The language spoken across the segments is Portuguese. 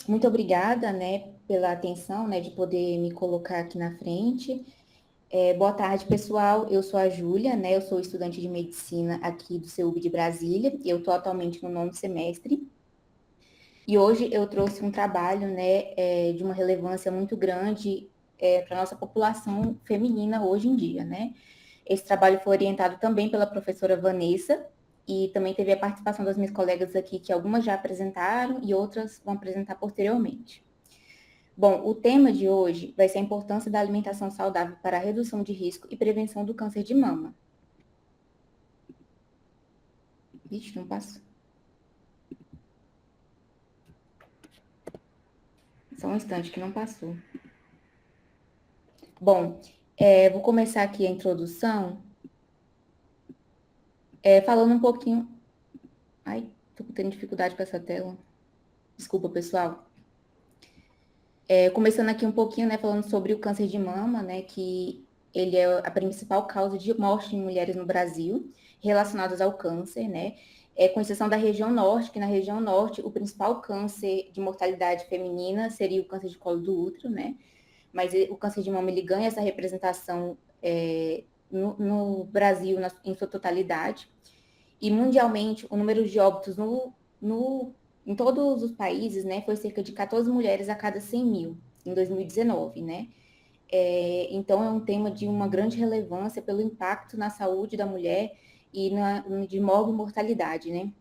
Muito obrigada, né, pela atenção, né, de poder me colocar aqui na frente. Boa tarde, pessoal. Eu sou a Júlia, né, eu sou estudante de medicina aqui do CEUB de Brasília, e eu estou atualmente no 9º semestre. E hoje eu trouxe um trabalho, né, de uma relevância muito grande para a nossa população feminina hoje em dia, né. Esse trabalho foi orientado também pela professora Vanessa, e também teve a participação das minhas colegas aqui, que algumas já apresentaram e outras vão apresentar posteriormente. Bom, o tema de hoje vai ser a importância da alimentação saudável para a redução de risco e prevenção do câncer de mama. Vixe, não passou. Só um instante que não passou. Bom, vou começar aqui a introdução, falando um pouquinho... Ai, tô tendo dificuldade com essa tela. Desculpa, pessoal. Começando aqui um pouquinho, né, falando sobre o câncer de mama, né, que ele é a principal causa de morte em mulheres no Brasil, relacionadas ao câncer, né, com exceção da região norte, que na região norte o principal câncer de mortalidade feminina seria o câncer de colo do útero, né, mas o câncer de mama, ele ganha essa representação no Brasil em sua totalidade, e mundialmente o número de óbitos em todos os países, né, foi cerca de 14 mulheres a cada 100 mil, em 2019, né? Então, é um tema de uma grande relevância pelo impacto na saúde da mulher e de mortalidade, né?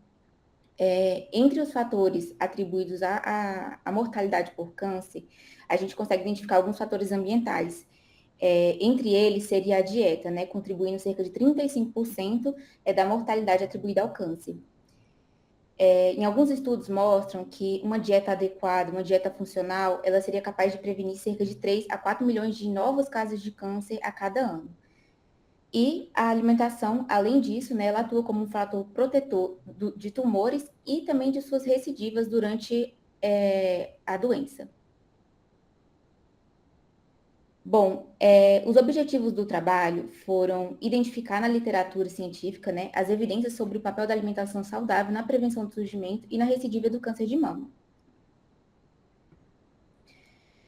Entre os fatores atribuídos à mortalidade por câncer, a gente consegue identificar alguns fatores ambientais. Entre eles seria a dieta, né, contribuindo cerca de 35% da mortalidade atribuída ao câncer. Em alguns estudos mostram que uma dieta adequada, uma dieta funcional, ela seria capaz de prevenir cerca de 3 a 4 milhões de novos casos de câncer a cada ano. E a alimentação, além disso, né, ela atua como um fator protetor de tumores e também de suas recidivas durante a doença. Bom, os objetivos do trabalho foram identificar na literatura científica, né, as evidências sobre o papel da alimentação saudável na prevenção do surgimento e na recidiva do câncer de mama.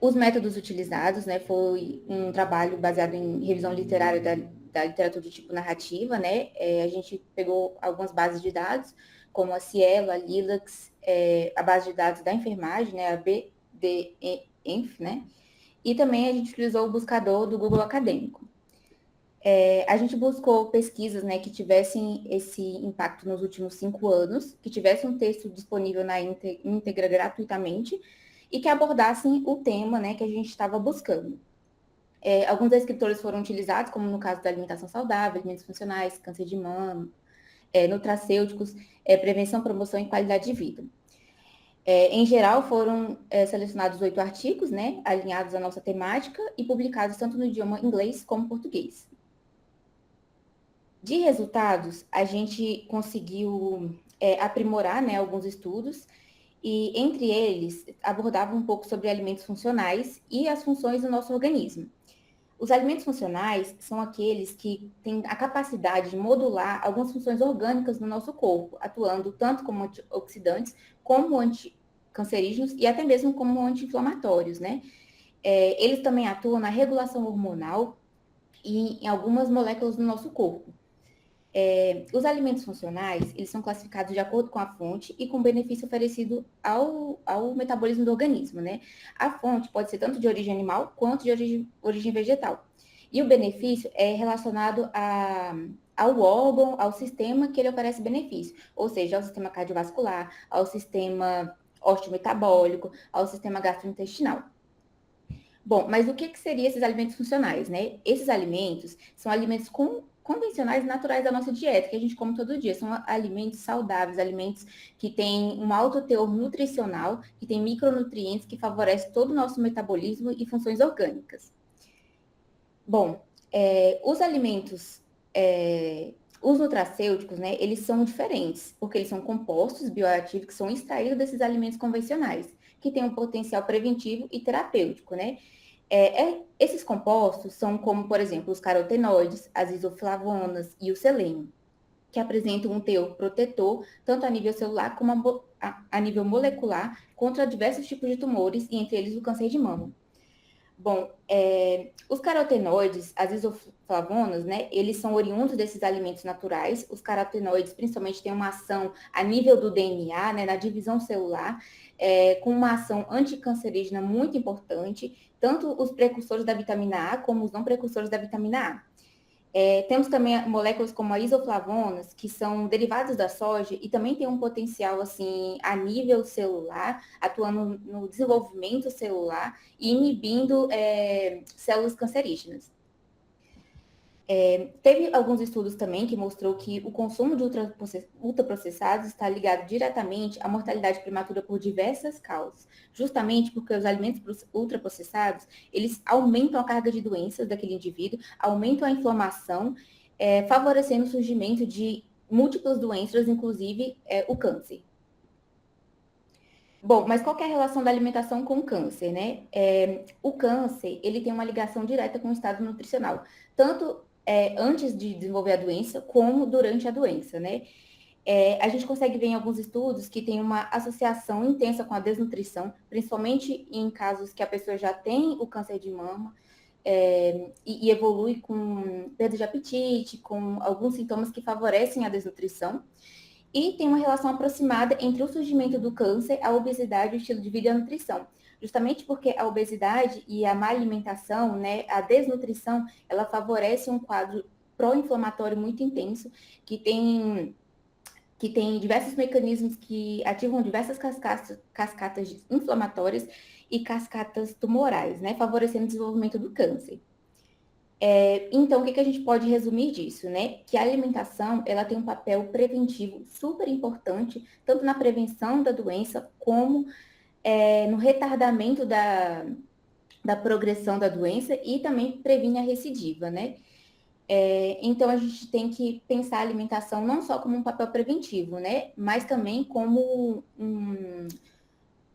Os métodos utilizados, né, foi um trabalho baseado em revisão literária da literatura de tipo narrativa, né, a gente pegou algumas bases de dados, como a Cielo, a Lilacs, a base de dados da enfermagem, né, a BDENF, né, e também a gente utilizou o buscador do Google Acadêmico. A gente buscou pesquisas, né, que tivessem esse impacto nos últimos 5 anos, que tivessem um texto disponível na íntegra gratuitamente e que abordassem o tema, né, que a gente estava buscando. Alguns escritores foram utilizados, como no caso da alimentação saudável, alimentos funcionais, câncer de mama, nutracêuticos, prevenção, promoção e qualidade de vida. Em geral, foram selecionados 8 artigos, né, alinhados à nossa temática e publicados tanto no idioma inglês como português. De resultados, a gente conseguiu aprimorar, né, alguns estudos, e entre eles abordava um pouco sobre alimentos funcionais e as funções do nosso organismo. Os alimentos funcionais são aqueles que têm a capacidade de modular algumas funções orgânicas no nosso corpo, atuando tanto como antioxidantes, como anticancerígenos e até mesmo como anti-inflamatórios, né? Eles também atuam na regulação hormonal e em algumas moléculas do nosso corpo. Os alimentos funcionais, eles são classificados de acordo com a fonte e com o benefício oferecido ao metabolismo do organismo, né? A fonte pode ser tanto de origem animal quanto de origem vegetal. E o benefício é relacionado ao órgão, ao sistema que ele oferece benefício, ou seja, ao sistema cardiovascular, ao sistema osteometabólico, ao sistema gastrointestinal. Bom, mas o que seriam esses alimentos funcionais, né? Esses alimentos são alimentos convencionais e naturais da nossa dieta, que a gente come todo dia. São alimentos saudáveis, alimentos que têm um alto teor nutricional, que têm micronutrientes que favorecem todo o nosso metabolismo e funções orgânicas. Bom, os alimentos, os nutracêuticos, né, eles são diferentes, porque eles são compostos bioativos que são extraídos desses alimentos convencionais, que têm um potencial preventivo e terapêutico, né? Esses compostos são como, por exemplo, os carotenoides, as isoflavonas e o selênio. que apresentam um teor protetor, tanto a nível celular como a nível molecular, contra diversos tipos de tumores, e entre eles o câncer de mama. Bom, os carotenoides, as isoflavonas, né, eles são oriundos desses alimentos naturais. Os carotenoides, principalmente, têm uma ação a nível do DNA, né, na divisão celular, com uma ação anticancerígena muito importante, tanto os precursores da vitamina A como os não precursores da vitamina A. Temos também moléculas como a isoflavonas, que são derivados da soja e também tem um potencial, assim, a nível celular, atuando no desenvolvimento celular e inibindo células cancerígenas. Teve alguns estudos também que mostrou que o consumo de ultraprocessados está ligado diretamente à mortalidade prematura por diversas causas, justamente porque os alimentos ultraprocessados, eles aumentam a carga de doenças daquele indivíduo, aumentam a inflamação, favorecendo o surgimento de múltiplas doenças, inclusive o câncer. Bom, mas qual que é a relação da alimentação com o câncer, né? O câncer, ele tem uma ligação direta com o estado nutricional, tanto antes de desenvolver a doença, como durante a doença, né? A gente consegue ver em alguns estudos que tem uma associação intensa com a desnutrição, principalmente em casos que a pessoa já tem o câncer de mama, e evolui com perda de apetite, com alguns sintomas que favorecem a desnutrição. E tem uma relação aproximada entre o surgimento do câncer, a obesidade, o estilo de vida e a nutrição. Justamente porque a obesidade e a má alimentação, né, a desnutrição, ela favorece um quadro pró-inflamatório muito intenso, que tem diversos mecanismos que ativam diversas cascatas inflamatórias e cascatas tumorais, né, favorecendo o desenvolvimento do câncer. Então, o que a gente pode resumir disso, né? Que a alimentação, ela tem um papel preventivo super importante, tanto na prevenção da doença, como no retardamento da progressão da doença e também previne a recidiva, né? Então, a gente tem que pensar a alimentação não só como um papel preventivo, né? Mas também como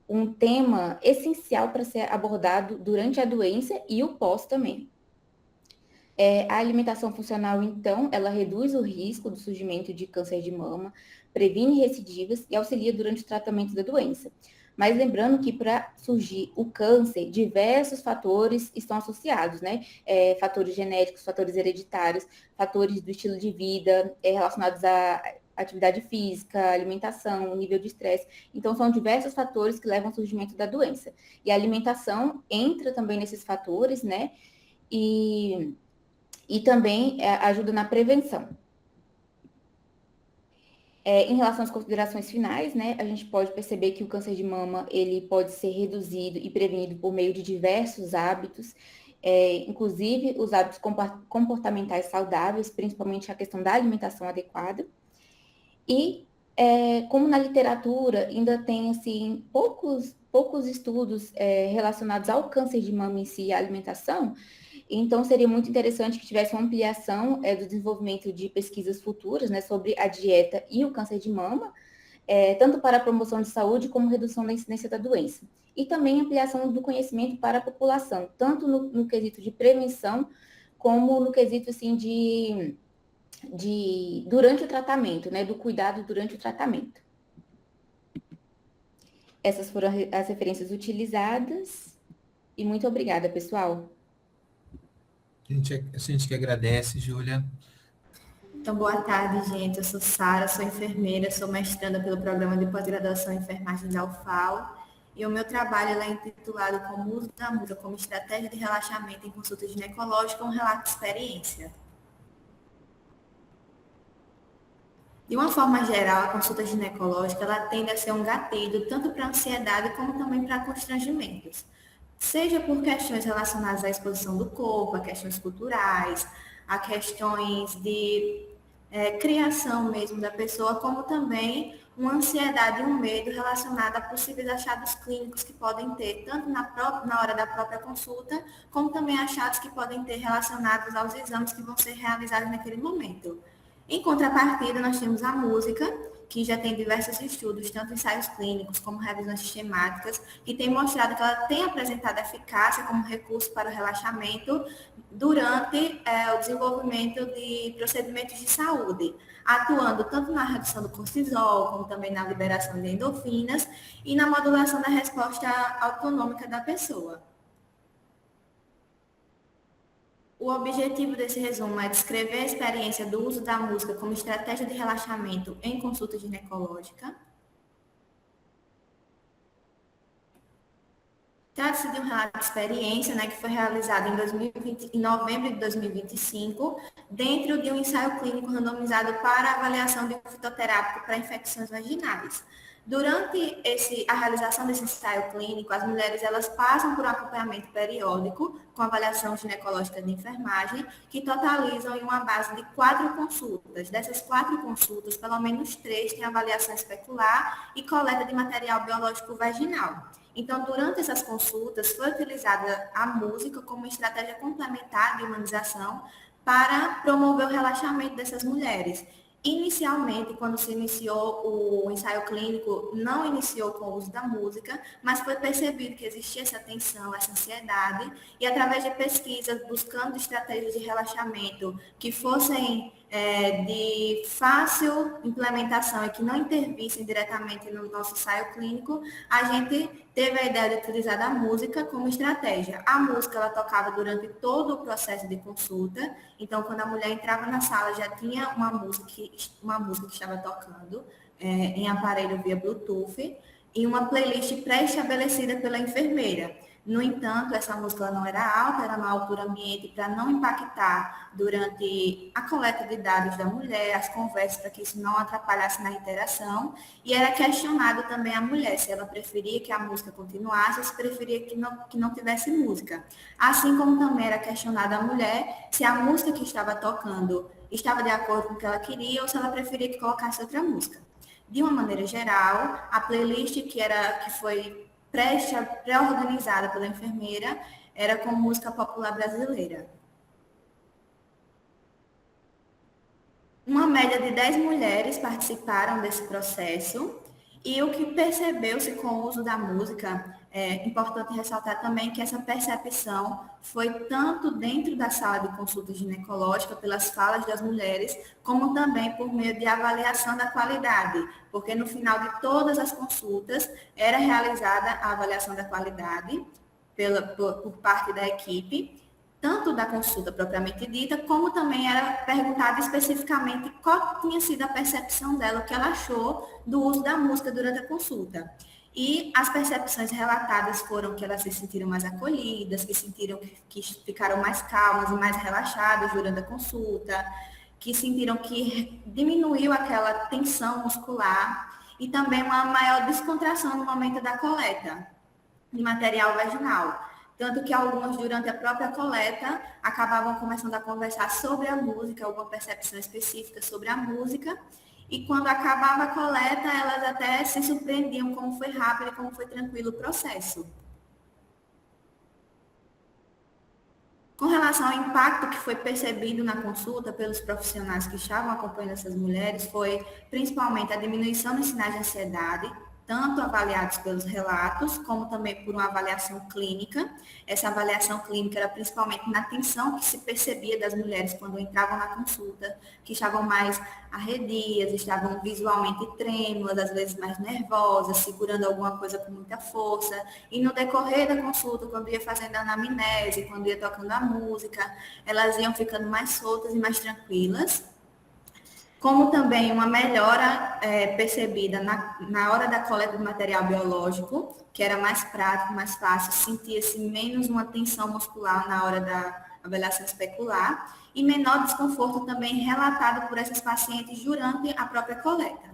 um tema essencial para ser abordado durante a doença e o pós também. A alimentação funcional, então, ela reduz o risco do surgimento de câncer de mama, previne recidivas e auxilia durante o tratamento da doença. Mas lembrando que para surgir o câncer, diversos fatores estão associados, né? Fatores genéticos, fatores hereditários, fatores do estilo de vida, relacionados à atividade física, alimentação, nível de estresse. Então, são diversos fatores que levam ao surgimento da doença. E a alimentação entra também nesses fatores, né? E também ajuda na prevenção. Em relação às considerações finais, né, a gente pode perceber que o câncer de mama ele pode ser reduzido e prevenido por meio de diversos hábitos, inclusive os hábitos comportamentais saudáveis, principalmente a questão da alimentação adequada. E, como na literatura ainda tem assim, poucos estudos relacionados ao câncer de mama em si e à alimentação, então, seria muito interessante que tivesse uma ampliação do desenvolvimento de pesquisas futuras, né, sobre a dieta e o câncer de mama, tanto para a promoção de saúde como redução da incidência da doença. E também ampliação do conhecimento para a população, tanto no quesito de prevenção, como no quesito, assim, durante o tratamento, né, do cuidado durante o tratamento. Essas foram as referências utilizadas. E muito obrigada, pessoal. A gente que agradece, Júlia. Então, boa tarde, gente. Eu sou Sara, sou enfermeira, sou mestranda pelo programa de pós-graduação em enfermagem da UFAL. E o meu trabalho é intitulado como uso da música como estratégia de relaxamento em consulta ginecológica, um relato de experiência. De uma forma geral, a consulta ginecológica ela tende a ser um gatilho tanto para ansiedade como também para constrangimentos. Seja por questões relacionadas à exposição do corpo, a questões culturais, a questões de criação mesmo da pessoa, como também uma ansiedade e um medo relacionado a possíveis achados clínicos que podem ter, tanto na hora da própria consulta, como também achados que podem ter relacionados aos exames que vão ser realizados naquele momento. Em contrapartida, nós temos a música, que já tem diversos estudos, tanto ensaios clínicos como revisões sistemáticas, que tem mostrado que ela tem apresentado eficácia como recurso para o relaxamento durante o desenvolvimento de procedimentos de saúde, atuando tanto na redução do cortisol, como também na liberação de endorfinas e na modulação da resposta autonômica da pessoa. O objetivo desse resumo é descrever a experiência do uso da música como estratégia de relaxamento em consulta ginecológica. Trata-se de um relato de experiência, que foi realizado em novembro de 2025, dentro de um ensaio clínico randomizado para avaliação de um fitoterápico para infecções vaginais. Durante a realização desse ensaio clínico, as mulheres elas passam por um acompanhamento periódico com avaliação ginecológica de enfermagem, que totalizam em uma base de 4 consultas. Dessas 4 consultas, pelo menos 3 têm avaliação especular e coleta de material biológico vaginal. Então, durante essas consultas, foi utilizada a música como estratégia complementar de humanização para promover o relaxamento dessas mulheres. Inicialmente, quando se iniciou o ensaio clínico, não iniciou com o uso da música, mas foi percebido que existia essa tensão, essa ansiedade, e através de pesquisas, buscando estratégias de relaxamento que fossem de fácil implementação e que não intervissem diretamente no nosso ensaio clínico, a gente teve a ideia de utilizar a música como estratégia. A música, ela tocava durante todo o processo de consulta, então, quando a mulher entrava na sala, já tinha uma música que estava tocando em aparelho via Bluetooth e uma playlist pré-estabelecida pela enfermeira. No entanto, essa música não era alta, era uma altura ambiente para não impactar durante a coleta de dados da mulher, as conversas, para que isso não atrapalhasse na interação. E era questionado também a mulher se ela preferia que a música continuasse ou se preferia que não tivesse música. Assim como também era questionada a mulher se a música que estava tocando estava de acordo com o que ela queria ou se ela preferia que colocasse outra música. De uma maneira geral, a playlist que foi pré-organizada pela enfermeira, era com música popular brasileira. Uma média de 10 mulheres participaram desse processo, e o que percebeu-se com o uso da música, é importante ressaltar também que essa percepção foi tanto dentro da sala de consulta ginecológica, pelas falas das mulheres, como também por meio de avaliação da qualidade, porque no final de todas as consultas era realizada a avaliação da qualidade por parte da equipe, tanto da consulta propriamente dita, como também era perguntado especificamente qual tinha sido a percepção dela, o que ela achou do uso da música durante a consulta. E as percepções relatadas foram que elas se sentiram mais acolhidas, que sentiram que ficaram mais calmas e mais relaxadas durante a consulta, que sentiram que diminuiu aquela tensão muscular e também uma maior descontração no momento da coleta de material vaginal. Tanto que algumas, durante a própria coleta, acabavam começando a conversar sobre a música, alguma percepção específica sobre a música, e quando acabava a coleta, elas até se surpreendiam como foi rápido e como foi tranquilo o processo. Com relação ao impacto que foi percebido na consulta pelos profissionais que estavam acompanhando essas mulheres, foi principalmente a diminuição dos sinais de ansiedade, tanto avaliados pelos relatos, como também por uma avaliação clínica. Essa avaliação clínica era principalmente na tensão que se percebia das mulheres quando entravam na consulta, que estavam mais arredias, estavam visualmente trêmulas, às vezes mais nervosas, segurando alguma coisa com muita força. E no decorrer da consulta, quando ia fazendo a anamnese, quando ia tocando a música, elas iam ficando mais soltas e mais tranquilas. Como também uma melhora percebida na hora da coleta do material biológico, que era mais prático, mais fácil, sentia-se menos uma tensão muscular na hora da avaliação especular e menor desconforto também relatado por essas pacientes durante a própria coleta.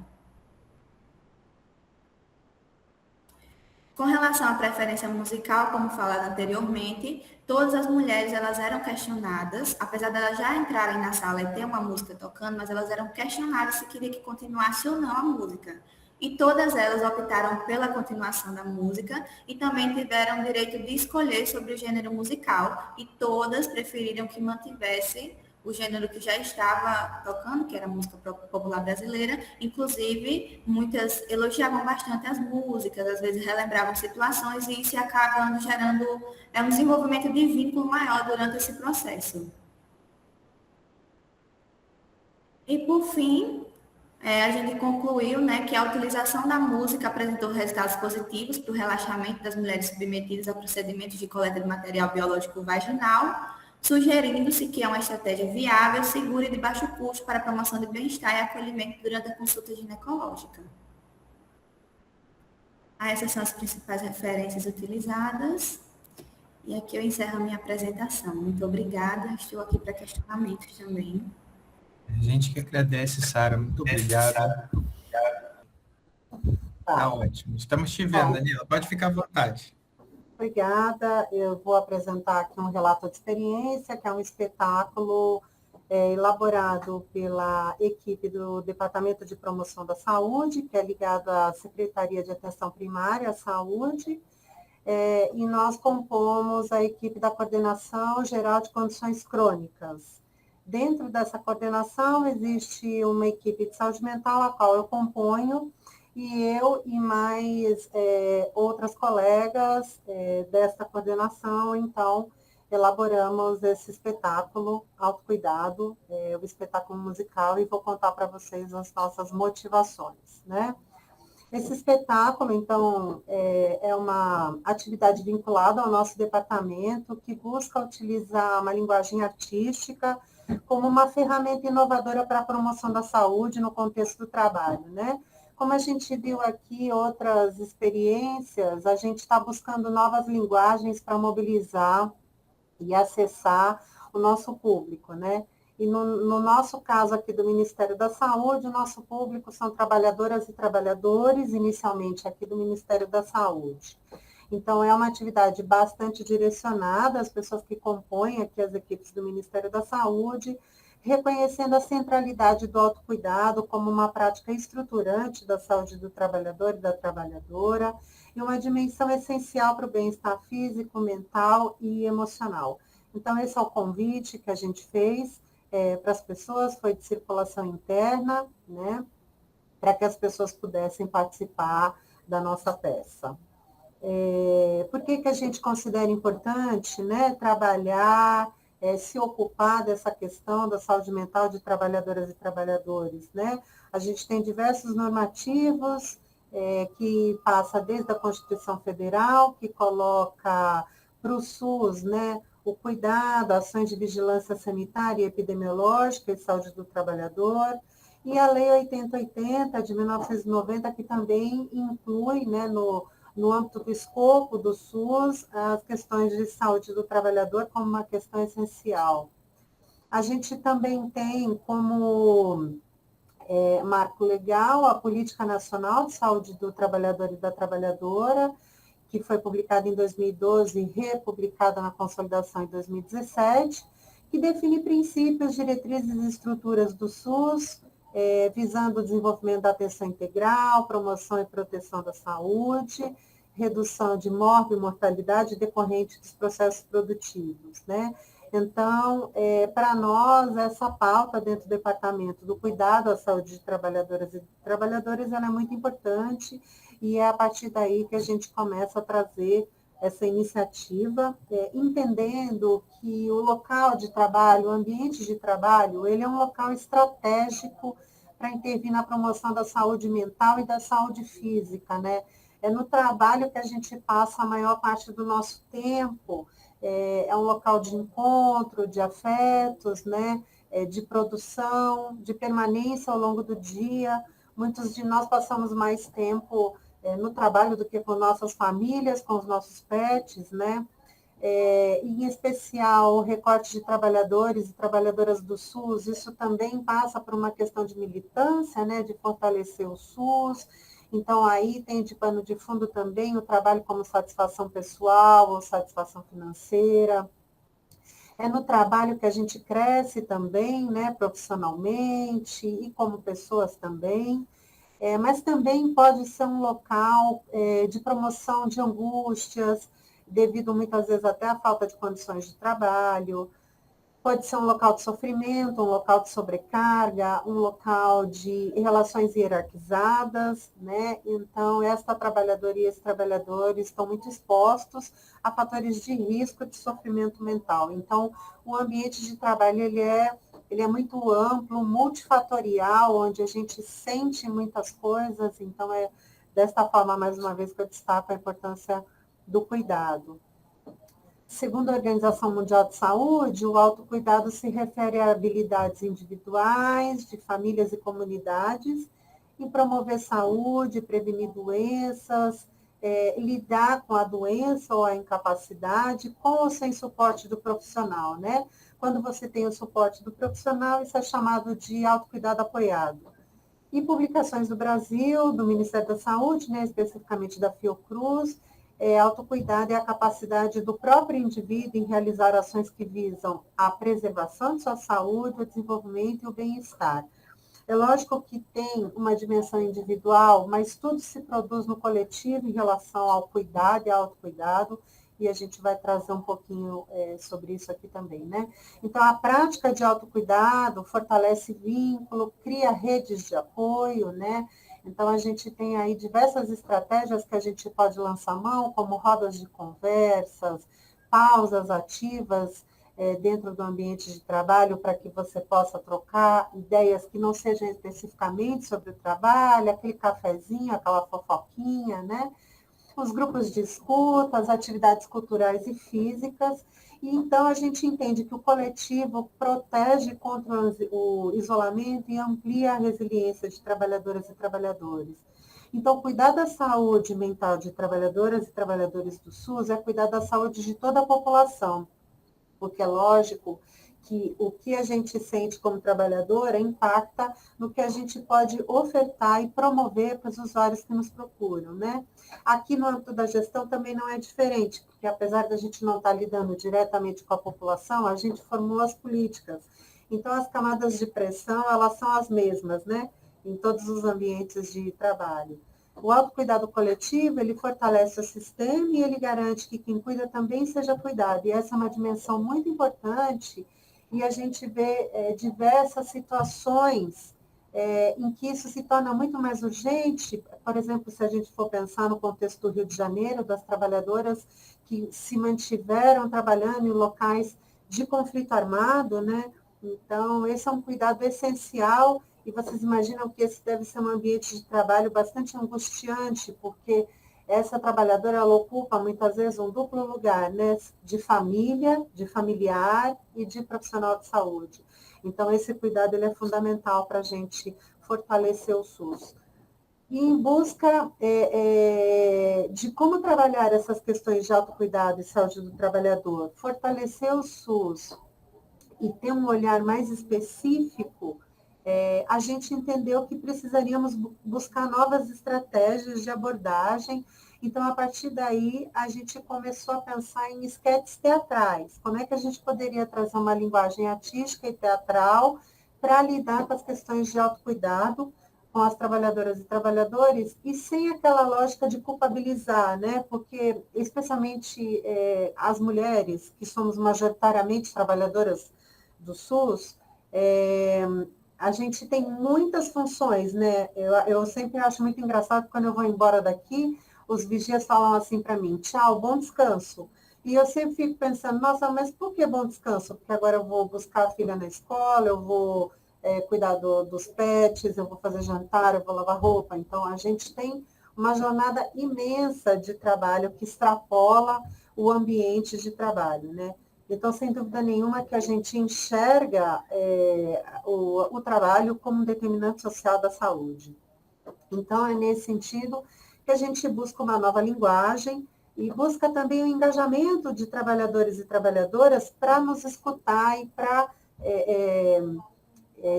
Com relação à preferência musical, como falado anteriormente, todas as mulheres elas eram questionadas, apesar de elas já entrarem na sala e ter uma música tocando, mas elas eram questionadas se queria que continuasse ou não a música. E todas elas optaram pela continuação da música e também tiveram o direito de escolher sobre o gênero musical, e todas preferiram que mantivesse o gênero que já estava tocando, que era a música popular brasileira. Inclusive, muitas elogiavam bastante as músicas, às vezes relembravam situações, e isso acaba gerando um desenvolvimento de vínculo maior durante esse processo. E, por fim, a gente concluiu, né, que a utilização da música apresentou resultados positivos para o relaxamento das mulheres submetidas a procedimentos de coleta de material biológico vaginal, sugerindo-se que é uma estratégia viável, segura e de baixo custo para a promoção de bem-estar e acolhimento durante a consulta ginecológica. Essas são as principais referências utilizadas. E aqui eu encerro a minha apresentação. Muito obrigada. Estou aqui para questionamentos também. A gente que agradece, Sara. Muito obrigado. Tá ótimo. Estamos te vendo, Daniela. Pode ficar à vontade. Obrigada. Eu vou apresentar aqui um relato de experiência, que é um espetáculo elaborado pela equipe do Departamento de Promoção da Saúde, que é ligado à Secretaria de Atenção Primária à Saúde, e nós compomos a equipe da Coordenação Geral de Condições Crônicas. Dentro dessa coordenação existe uma equipe de saúde mental, a qual eu componho, e eu e mais outras colegas desta coordenação, então, elaboramos esse espetáculo, Autocuidado, o espetáculo musical, e vou contar para vocês as nossas motivações, né? Esse espetáculo, então, é uma atividade vinculada ao nosso departamento, que busca utilizar uma linguagem artística como uma ferramenta inovadora para a promoção da saúde no contexto do trabalho, né? Como a gente viu aqui outras experiências, a gente está buscando novas linguagens para mobilizar e acessar o nosso público, né? E no nosso caso aqui do Ministério da Saúde, o nosso público são trabalhadoras e trabalhadores, inicialmente aqui do Ministério da Saúde. Então, é uma atividade bastante direcionada às pessoas que compõem aqui as equipes do Ministério da Saúde, reconhecendo a centralidade do autocuidado como uma prática estruturante da saúde do trabalhador e da trabalhadora, e uma dimensão essencial para o bem-estar físico, mental e emocional. Então, esse é o convite que a gente fez para as pessoas, foi de circulação interna, né, para que as pessoas pudessem participar da nossa peça. Por que a gente considera importante, né, trabalhar, se ocupar dessa questão da saúde mental de trabalhadoras e trabalhadores, né? A gente tem diversos normativos que passa desde a Constituição Federal, que coloca para o SUS, né, o cuidado, ações de vigilância sanitária e epidemiológica e saúde do trabalhador, e a Lei 8080 de 1990, que também inclui, né, no âmbito do escopo do SUS, as questões de saúde do trabalhador como uma questão essencial. A gente também tem como marco legal a Política Nacional de Saúde do Trabalhador e da Trabalhadora, que foi publicada em 2012 e republicada na Consolidação em 2017, que define princípios, diretrizes e estruturas do SUS, visando o desenvolvimento da atenção integral, promoção e proteção da saúde, redução de mortalidade decorrente dos processos produtivos, né? Então, para nós, essa pauta dentro do departamento do cuidado à saúde de trabalhadoras e trabalhadores, ela é muito importante, e é a partir daí que a gente começa a trazer essa iniciativa, entendendo que o local de trabalho, o ambiente de trabalho, ele é um local estratégico para intervir na promoção da saúde mental e da saúde física, né? É no trabalho que a gente passa a maior parte do nosso tempo, é um local de encontro, de afetos, né? De produção, de permanência ao longo do dia. Muitos de nós passamos mais tempo no trabalho do que com nossas famílias, com os nossos pets, né? Em especial, o recorte de trabalhadores e trabalhadoras do SUS, isso também passa por uma questão de militância, né? De fortalecer o SUS. Então, aí tem de pano de fundo também o trabalho como satisfação pessoal ou satisfação financeira. É no trabalho que a gente cresce também, né, profissionalmente e como pessoas também. Mas também pode ser um local de promoção de angústias, devido muitas vezes até à falta de condições de trabalho. Pode ser um local de sofrimento, um local de sobrecarga, um local de relações hierarquizadas, né? Então, esta trabalhadora e esse trabalhador estão muito expostos a fatores de risco de sofrimento mental. Então, o ambiente de trabalho, ele é muito amplo, multifatorial, onde a gente sente muitas coisas. Então, é desta forma, mais uma vez, que eu destaco a importância do cuidado. Segundo a Organização Mundial de Saúde, o autocuidado se refere a habilidades individuais, de famílias e comunidades, em promover saúde, prevenir doenças, lidar com a doença ou a incapacidade, com ou sem suporte do profissional, né? Quando você tem o suporte do profissional, isso é chamado de autocuidado apoiado. E publicações do Brasil, do Ministério da Saúde, né, especificamente da Fiocruz, autocuidado é a capacidade do próprio indivíduo em realizar ações que visam a preservação de sua saúde, o desenvolvimento e o bem-estar. É lógico que tem uma dimensão individual, mas tudo se produz no coletivo em relação ao cuidado e ao autocuidado, e a gente vai trazer um pouquinho sobre isso aqui também, né? Então, a prática de autocuidado fortalece vínculo, cria redes de apoio, né? Então, a gente tem aí diversas estratégias que a gente pode lançar mão, como rodas de conversas, pausas ativas dentro do ambiente de trabalho, para que você possa trocar ideias que não sejam especificamente sobre o trabalho, aquele cafezinho, aquela fofoquinha, né? Os grupos de escuta, as atividades culturais e físicas. E então a gente entende que o coletivo protege contra o isolamento e amplia a resiliência de trabalhadoras e trabalhadores. Então, cuidar da saúde mental de trabalhadoras e trabalhadores do SUS é cuidar da saúde de toda a população, porque é lógico que o que a gente sente como trabalhadora impacta no que a gente pode ofertar e promover para os usuários que nos procuram, né? Aqui no âmbito da gestão também não é diferente, porque apesar da gente não estar lidando diretamente com a população, a gente formula as políticas. Então, as camadas de pressão, elas são as mesmas, né? Em todos os ambientes de trabalho. O autocuidado coletivo, ele fortalece o sistema e ele garante que quem cuida também seja cuidado. E essa é uma dimensão muito importante, e a gente vê diversas situações em que isso se torna muito mais urgente. Por exemplo, se a gente for pensar no contexto do Rio de Janeiro, das trabalhadoras que se mantiveram trabalhando em locais de conflito armado, né? Então, esse é um cuidado essencial, e vocês imaginam que esse deve ser um ambiente de trabalho bastante angustiante, porque essa trabalhadora, ela ocupa muitas vezes um duplo lugar, né, de família, de familiar e de profissional de saúde. Então, esse cuidado ele é fundamental para a gente fortalecer o SUS. E em busca de como trabalhar essas questões de autocuidado e saúde do trabalhador, fortalecer o SUS e ter um olhar mais específico, a gente entendeu que precisaríamos buscar novas estratégias de abordagem. Então, a partir daí, a gente começou a pensar em esquetes teatrais. Como é que a gente poderia trazer uma linguagem artística e teatral para lidar com as questões de autocuidado com as trabalhadoras e trabalhadores, e sem aquela lógica de culpabilizar, né? Porque, especialmente as mulheres, que somos majoritariamente trabalhadoras do SUS, a gente tem muitas funções, né? Eu sempre acho muito engraçado quando eu vou embora daqui, os vigias falam assim para mim: tchau, bom descanso. E eu sempre fico pensando: nossa, mas por que bom descanso? Porque agora eu vou buscar a filha na escola, eu vou cuidar dos pets, eu vou fazer jantar, eu vou lavar roupa. Então, a gente tem uma jornada imensa de trabalho que extrapola o ambiente de trabalho, né? Então, sem dúvida nenhuma que a gente enxerga o trabalho como um determinante social da saúde. Então, é nesse sentido que a gente busca uma nova linguagem e busca também o engajamento de trabalhadores e trabalhadoras para nos escutar e para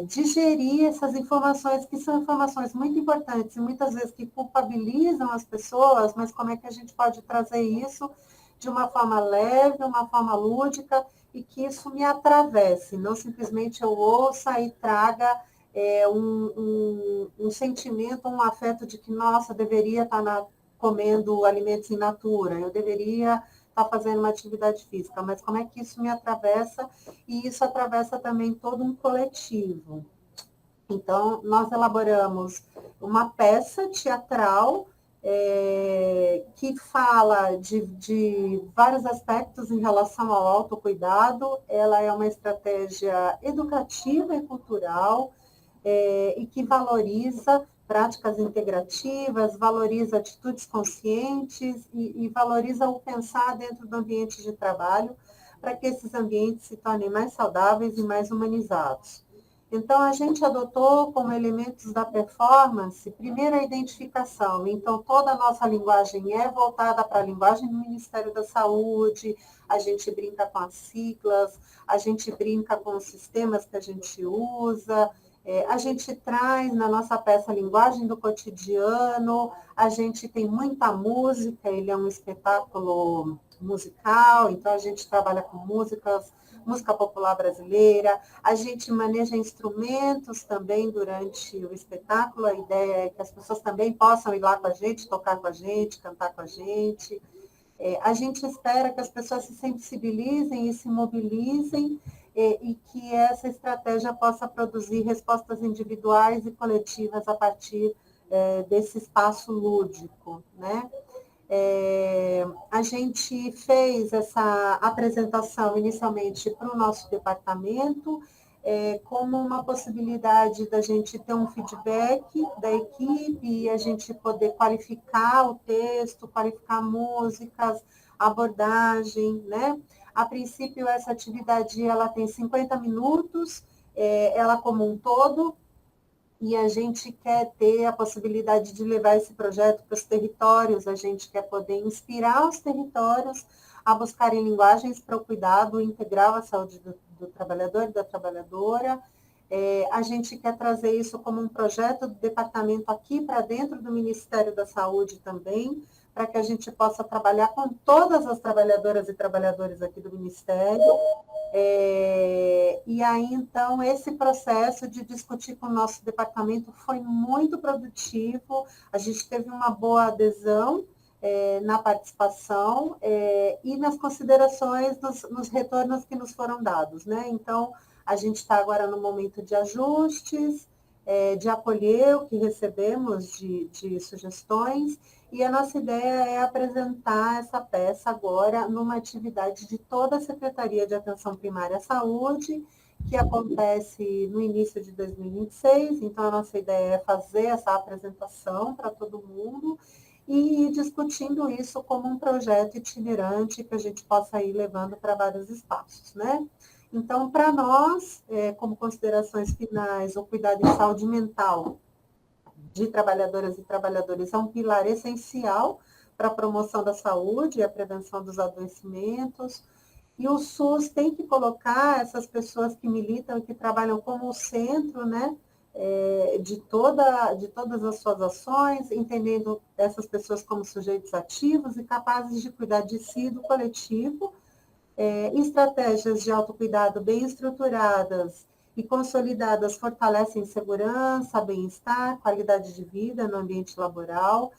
digerir essas informações, que são informações muito importantes e muitas vezes que culpabilizam as pessoas, mas como é que a gente pode trazer isso de uma forma leve, uma forma lúdica, e que isso me atravesse, não simplesmente eu ouça e traga um sentimento, um afeto de que, nossa, deveria estar comendo alimentos in natura, eu deveria está fazendo uma atividade física, mas como é que isso me atravessa, e isso atravessa também todo um coletivo. Então, nós elaboramos uma peça teatral que fala de vários aspectos em relação ao autocuidado. Ela é uma estratégia educativa e cultural, e que valoriza práticas integrativas, valoriza atitudes conscientes e valoriza o pensar dentro do ambiente de trabalho, para que esses ambientes se tornem mais saudáveis e mais humanizados. Então, a gente adotou como elementos da performance, primeiro a identificação. Então, toda a nossa linguagem é voltada para a linguagem do Ministério da Saúde, a gente brinca com as siglas, a gente brinca com os sistemas que a gente usa, a gente traz na nossa peça a linguagem do cotidiano, a gente tem muita música, ele é um espetáculo musical, então a gente trabalha com música popular brasileira, a gente maneja instrumentos também durante o espetáculo, a ideia é que as pessoas também possam ir lá com a gente, tocar com a gente, cantar com a gente. A gente espera que as pessoas se sensibilizem e se mobilizem, e que essa estratégia possa produzir respostas individuais e coletivas a partir desse espaço lúdico, né? A gente fez essa apresentação inicialmente para o nosso departamento, como uma possibilidade da gente ter um feedback da equipe e a gente poder qualificar o texto, qualificar músicas, abordagem, né? A princípio, essa atividade ela tem 50 minutos, ela como um todo, e a gente quer ter a possibilidade de levar esse projeto para os territórios, a gente quer poder inspirar os territórios a buscarem linguagens para o cuidado integral à saúde do trabalhador e da trabalhadora. A gente quer trazer isso como um projeto do departamento aqui para dentro do Ministério da Saúde também, para que a gente possa trabalhar com todas as trabalhadoras e trabalhadores aqui do Ministério. E aí, então, esse processo de discutir com o nosso departamento foi muito produtivo, a gente teve uma boa adesão na participação e nas considerações nos retornos que nos foram dados, né? Então, a gente está agora no momento de ajustes, de acolher o que recebemos de sugestões, e a nossa ideia é apresentar essa peça agora numa atividade de toda a Secretaria de Atenção Primária à Saúde, que acontece no início de 2026, então a nossa ideia é fazer essa apresentação para todo mundo e ir discutindo isso como um projeto itinerante que a gente possa ir levando para vários espaços, né? Então, para nós, como considerações finais, o cuidado em saúde mental de trabalhadoras e trabalhadores é um pilar essencial para a promoção da saúde e a prevenção dos adoecimentos. E o SUS tem que colocar essas pessoas que militam e que trabalham como o centro, né, de todas as suas ações, entendendo essas pessoas como sujeitos ativos e capazes de cuidar de si e do coletivo. Estratégias de autocuidado bem estruturadas e consolidadas fortalecem segurança, bem-estar, qualidade de vida no ambiente laboral,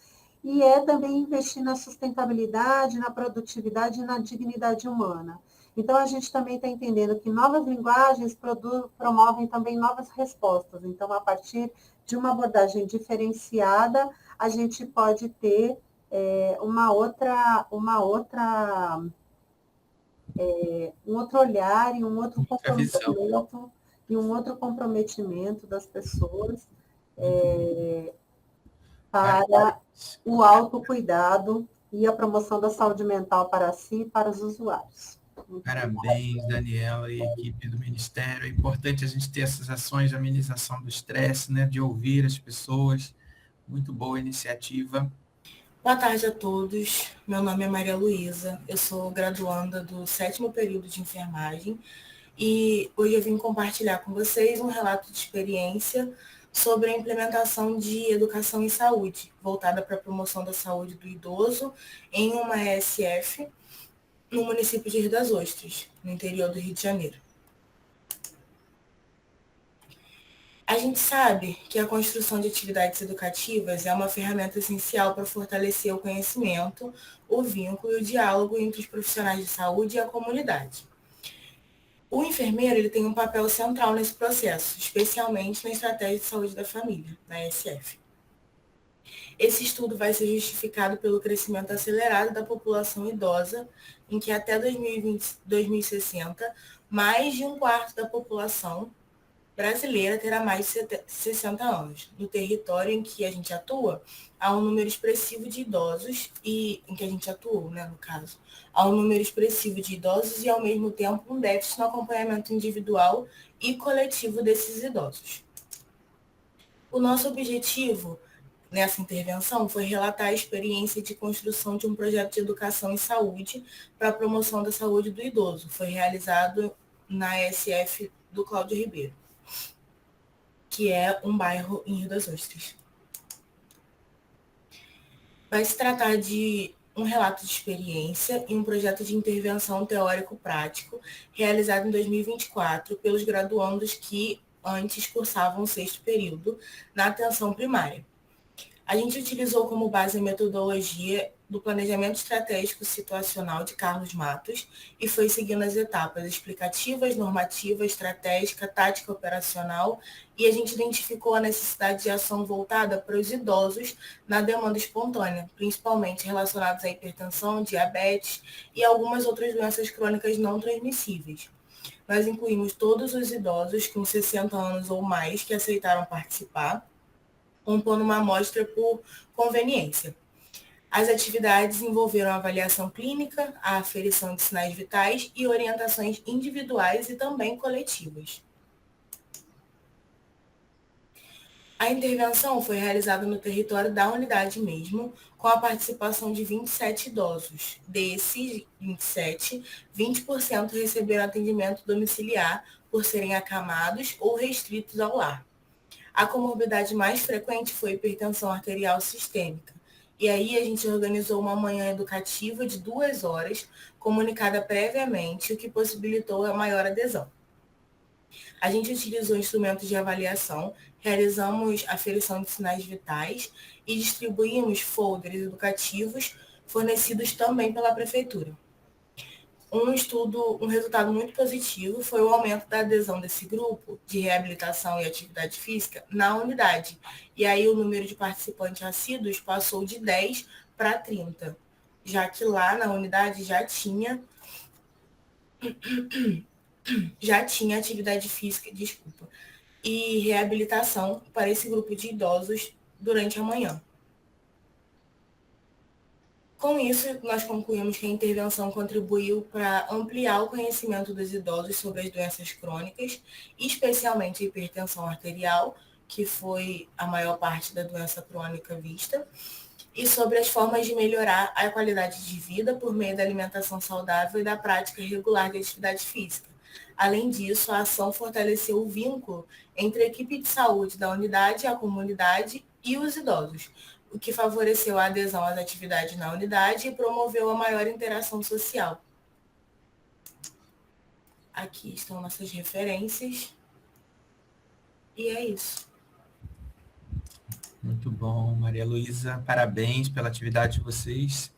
e também investir na sustentabilidade, na produtividade e na dignidade humana. Então, a gente também está entendendo que novas linguagens promovem também novas respostas. Então, a partir de uma abordagem diferenciada, a gente pode ter um outro olhar e um outro comportamento e um outro comprometimento das pessoas para o autocuidado e a promoção da saúde mental para si e para os usuários. Parabéns, Daniela e equipe do Ministério. É importante a gente ter essas ações de amenização do estresse, né, de ouvir as pessoas. Muito boa iniciativa. Boa tarde a todos. Meu nome é Maria Luísa. Eu sou graduanda do 7º período de enfermagem e hoje eu vim compartilhar com vocês um relato de experiência sobre a implementação de educação em saúde, voltada para a promoção da saúde do idoso em uma ESF no município de Rio das Ostras, no interior do Rio de Janeiro. A gente sabe que a construção de atividades educativas é uma ferramenta essencial para fortalecer o conhecimento, o vínculo e o diálogo entre os profissionais de saúde e a comunidade. O enfermeiro ele tem um papel central nesse processo, especialmente na estratégia de saúde da família, na ESF. Esse estudo vai ser justificado pelo crescimento acelerado da população idosa, em que até 2060, mais de um quarto da população brasileira terá mais de 60 anos. No território em que a gente atua, há um número expressivo de idosos, e em que a gente atuou, né, no caso, há um número expressivo de idosos e, ao mesmo tempo, um déficit no acompanhamento individual e coletivo desses idosos. O nosso objetivo nessa intervenção foi relatar a experiência de construção de um projeto de educação em saúde para a promoção da saúde do idoso. Foi realizado na ESF do Cláudio Ribeiro, que é um bairro em Rio das Ostras. Vai se tratar de um relato de experiência e um projeto de intervenção teórico-prático realizado em 2024 pelos graduandos que antes cursavam o 6º período na atenção primária. A gente utilizou como base a metodologia do planejamento estratégico situacional de Carlos Matos e foi seguindo as etapas explicativas, normativa, estratégica, tática operacional, e a gente identificou a necessidade de ação voltada para os idosos na demanda espontânea, principalmente relacionados à hipertensão, diabetes e algumas outras doenças crônicas não transmissíveis. Nós incluímos todos os idosos com 60 anos ou mais que aceitaram participar, compondo uma amostra por conveniência. As atividades envolveram a avaliação clínica, a aferição de sinais vitais e orientações individuais e também coletivas. A intervenção foi realizada no território da unidade mesmo, com a participação de 27 idosos. Desses 27, 20% receberam atendimento domiciliar por serem acamados ou restritos ao lar. A comorbidade mais frequente foi hipertensão arterial sistêmica. E aí a gente organizou uma manhã educativa de 2 horas, comunicada previamente, o que possibilitou a maior adesão. A gente utilizou instrumentos de avaliação, realizamos aferição de sinais vitais e distribuímos folders educativos fornecidos também pela prefeitura. Um resultado muito positivo foi o aumento da adesão desse grupo de reabilitação e atividade física na unidade. E aí o número de participantes assíduos passou de 10 para 30, já que lá na unidade já tinha atividade física, e reabilitação para esse grupo de idosos durante a manhã. Com isso, nós concluímos que a intervenção contribuiu para ampliar o conhecimento dos idosos sobre as doenças crônicas, especialmente a hipertensão arterial, que foi a maior parte da doença crônica vista, e sobre as formas de melhorar a qualidade de vida por meio da alimentação saudável e da prática regular de atividade física. Além disso, a ação fortaleceu o vínculo entre a equipe de saúde da unidade, a comunidade e os idosos, o que favoreceu a adesão às atividades na unidade e promoveu a maior interação social. Aqui estão nossas referências. E é isso. Muito bom, Maria Luísa. Parabéns pela atividade de vocês.